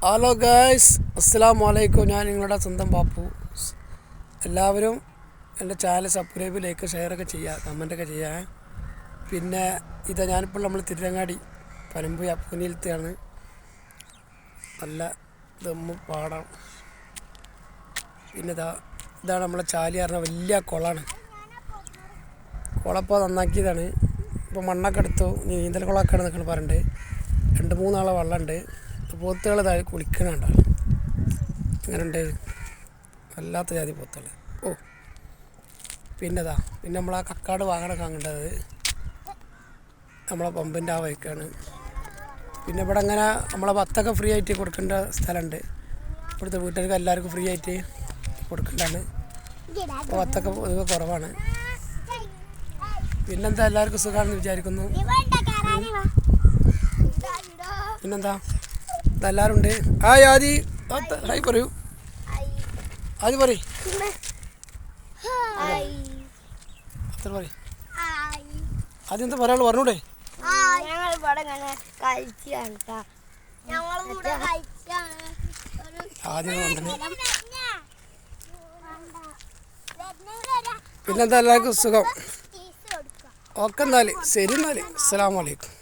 Hello guys, അസ്സലാമു അലൈക്കും. ഞാൻ നിങ്ങളുടെ സ്വന്തം പാപ്പു. എല്ലാവരും എൻ്റെ ചാനൽ സബ്സ്ക്രൈബ്, ലൈക്ക്, ഷെയറൊക്കെ ചെയ്യുക, കമൻറ്റൊക്കെ ചെയ്യുക. പിന്നെ ഞാനിപ്പോൾ നമ്മൾ തിരുരങ്ങാടി പനമ്പുയ പുനിയിലത്തെയാണ്. നല്ല ദമ്മ് പാടം. പിന്നെ ഇതാണ് നമ്മളെ ചാലി പറഞ്ഞ വലിയ കുളമാണ്. കുളപ്പോൾ നന്നാക്കിയതാണ്. ഇപ്പോൾ മണ്ണൊക്കെ എടുത്തു, നീന്തൽ കുളമൊക്കെ എന്നൊക്കെ പറഞ്ഞിട്ടുണ്ട്. 2-3 ആളെ വെള്ളമുണ്ട്. പോത്തുകൾ താഴെ കുളിക്കണുണ്ടോ? അങ്ങനെയുണ്ട്, വല്ലാത്ത ജാതി പോത്തുകൾ. പിന്നെ നമ്മളാ കക്കാട് വാഹനമൊക്കെ വാങ്ങേണ്ടത് നമ്മളെ പമ്പിൻ്റെ ആ വഴിക്കാണ്. പിന്നെ ഇവിടെ അങ്ങനെ നമ്മളെ ഭത്തൊക്കെ ഫ്രീ ആയിട്ട് കൊടുക്കേണ്ട സ്ഥലമുണ്ട്. ഇവിടുത്തെ വീട്ടുകാർക്ക് എല്ലാവർക്കും ഫ്രീ ആയിട്ട് കൊടുക്കേണ്ടതാണ്. ഭത്തൊക്കെ പൊതുവെ കുറവാണ്. പിന്നെന്താ, എല്ലാവർക്കും സുഖമാണെന്ന് വിചാരിക്കുന്നു. പിന്നെന്താ, ഇതെല്ലാവരും ഉണ്ട്. ആദ്യം ഹായ് പറയൂ. ആദ്യം പറയും അത്ര പറയും. ആദ്യം എന്താ പറയാനുള്ളൂ, പറഞ്ഞൂടെ? പിന്നെന്താ, എല്ലാവർക്കും സുഖം. ഓക്കെ, എന്നാൽ ശരി. അസ്സലാമു അലൈക്കും.